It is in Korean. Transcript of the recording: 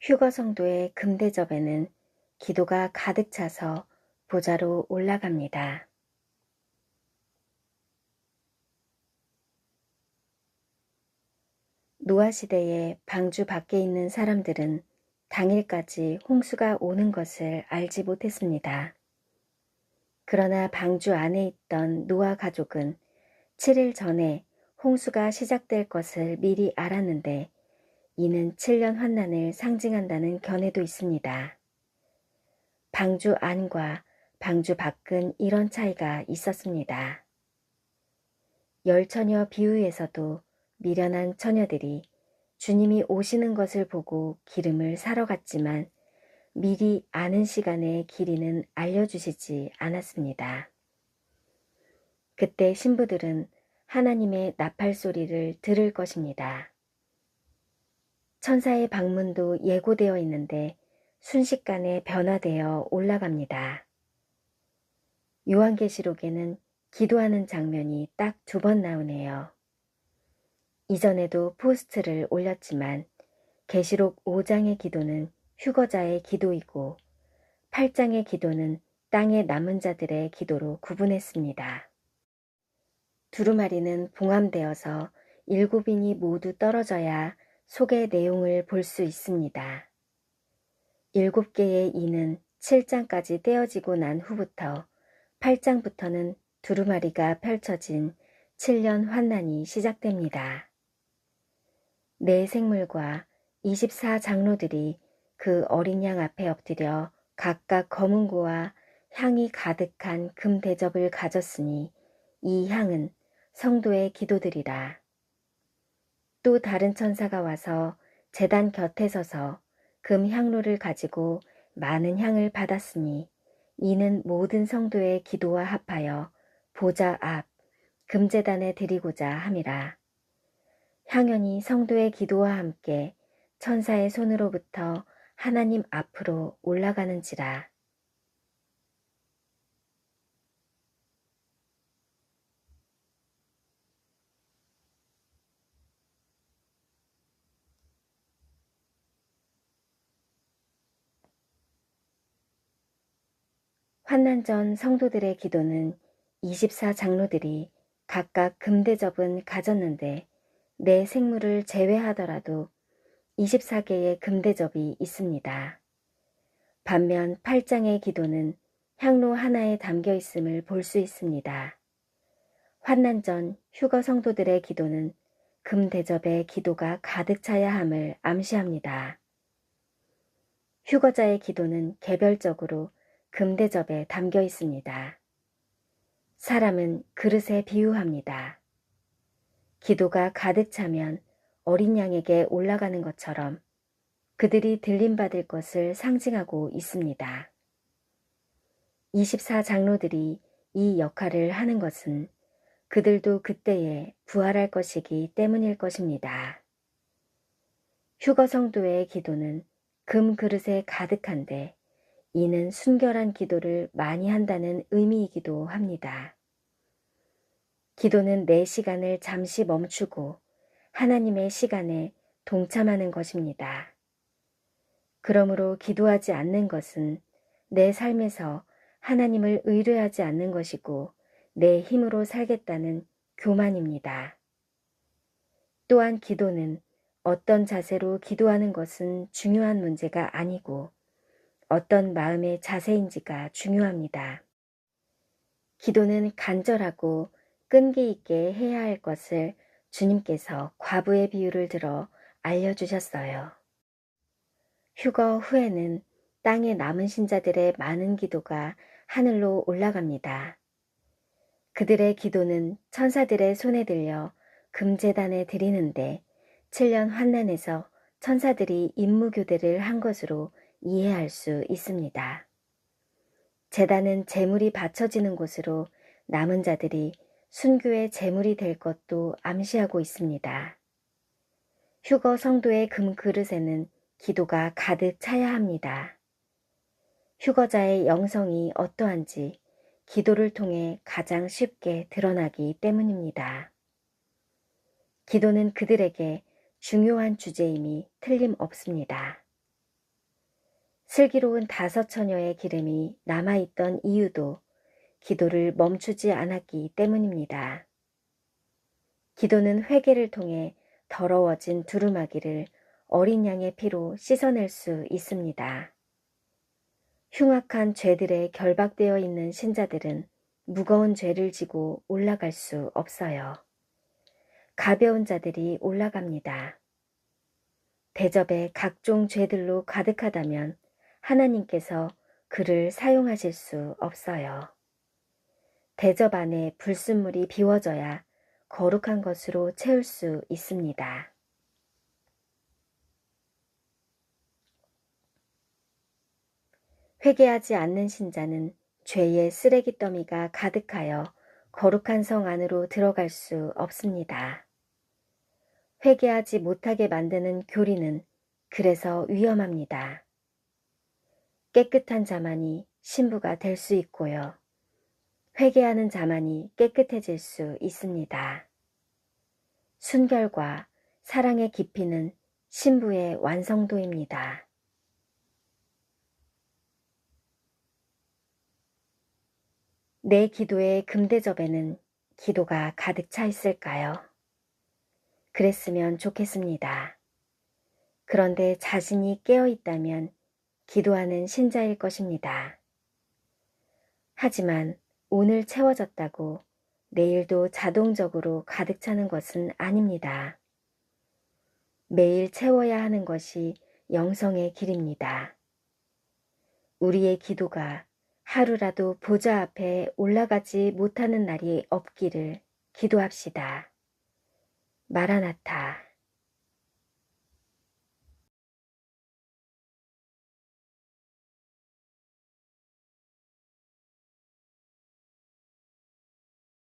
휴거 성도의 금대접에는 기도가 가득 차서 보좌로 올라갑니다. 노아 시대에 방주 밖에 있는 사람들은 당일까지 홍수가 오는 것을 알지 못했습니다. 그러나 방주 안에 있던 노아 가족은 7일 전에 홍수가 시작될 것을 미리 알았는데 이는 7년 환난을 상징한다는 견해도 있습니다. 방주 안과 방주 밖은 이런 차이가 있었습니다. 열처녀 비유에서도 미련한 처녀들이 주님이 오시는 것을 보고 기름을 사러 갔지만 미리 아는 시간에 길이는 알려주시지 않았습니다. 그때 신부들은 하나님의 나팔 소리를 들을 것입니다. 천사의 방문도 예고되어 있는데 순식간에 변화되어 올라갑니다. 요한계시록에는 기도하는 장면이 딱 2번 나오네요. 이전에도 포스트를 올렸지만 계시록 5장의 기도는 휴거자의 기도이고 8장의 기도는 땅에 남은 자들의 기도로 구분했습니다. 두루마리는 봉함되어서 7인이 모두 떨어져야 속의 내용을 볼 수 있습니다. 7개의 이는 7장까지 떼어지고 난 후부터 8장부터는 두루마리가 펼쳐진 7년 환난이 시작됩니다. 네 생물과 24장로들이 그 어린 양 앞에 엎드려 각각 거문고와 향이 가득한 금 대접을 가졌으니 이 향은 성도의 기도들이라. 또 다른 천사가 와서 제단 곁에 서서 금 향로를 가지고 많은 향을 받았으니 이는 모든 성도의 기도와 합하여 보좌 앞 금제단에 드리고자 함이라. 향연이 성도의 기도와 함께 천사의 손으로부터 하나님 앞으로 올라가는지라. 환난 전 성도들의 기도는 24장로들이 각각 금대접은 가졌는데 내 생물을 제외하더라도 24개의 금대접이 있습니다. 반면 8장의 기도는 향로 하나에 담겨 있음을 볼 수 있습니다. 환난 전 휴거 성도들의 기도는 금대접에 기도가 가득 차야 함을 암시합니다. 휴거자의 기도는 개별적으로 금대접에 담겨 있습니다. 사람은 그릇에 비유합니다. 기도가 가득 차면 어린 양에게 올라가는 것처럼 그들이 들림받을 것을 상징하고 있습니다. 24장로들이 이 역할을 하는 것은 그들도 그때에 부활할 것이기 때문일 것입니다. 휴거 성도의 기도는 금 그릇에 가득한데 이는 순결한 기도를 많이 한다는 의미이기도 합니다. 기도는 내 시간을 잠시 멈추고 하나님의 시간에 동참하는 것입니다. 그러므로 기도하지 않는 것은 내 삶에서 하나님을 의뢰하지 않는 것이고 내 힘으로 살겠다는 교만입니다. 또한 기도는 어떤 자세로 기도하는 것은 중요한 문제가 아니고 어떤 마음의 자세인지가 중요합니다. 기도는 간절하고 끈기 있게 해야 할 것을 주님께서 과부의 비유를 들어 알려주셨어요. 휴거 후에는 땅에 남은 신자들의 많은 기도가 하늘로 올라갑니다. 그들의 기도는 천사들의 손에 들려 금제단에 드리는데 7년 환난에서 천사들이 임무교대를 한 것으로 이해할 수 있습니다. 제단은 제물이 바쳐지는 곳으로 남은 자들이 순교의 제물이 될 것도 암시하고 있습니다. 휴거 성도의 금 그릇에는 기도가 가득 차야 합니다. 휴거자의 영성이 어떠한지 기도를 통해 가장 쉽게 드러나기 때문입니다. 기도는 그들에게 중요한 주제임이 틀림없습니다. 슬기로운 5처녀의 기름이 남아있던 이유도 기도를 멈추지 않았기 때문입니다. 기도는 회개를 통해 더러워진 두루마기를 어린 양의 피로 씻어낼 수 있습니다. 흉악한 죄들에 결박되어 있는 신자들은 무거운 죄를 지고 올라갈 수 없어요. 가벼운 자들이 올라갑니다. 대접에 각종 죄들로 가득하다면 하나님께서 그를 사용하실 수 없어요. 대접 안에 불순물이 비워져야 거룩한 것으로 채울 수 있습니다. 회개하지 않는 신자는 죄의 쓰레기 더미가 가득하여 거룩한 성 안으로 들어갈 수 없습니다. 회개하지 못하게 만드는 교리는 그래서 위험합니다. 깨끗한 자만이 신부가 될 수 있고요. 회개하는 자만이 깨끗해질 수 있습니다. 순결과 사랑의 깊이는 신부의 완성도입니다. 내 기도의 금대접에는 기도가 가득 차 있을까요? 그랬으면 좋겠습니다. 그런데 자신이 깨어 있다면 기도하는 신자일 것입니다. 하지만 오늘 채워졌다고 내일도 자동적으로 가득 차는 것은 아닙니다. 매일 채워야 하는 것이 영성의 길입니다. 우리의 기도가 하루라도 보좌 앞에 올라가지 못하는 날이 없기를 기도합시다. 마라나타.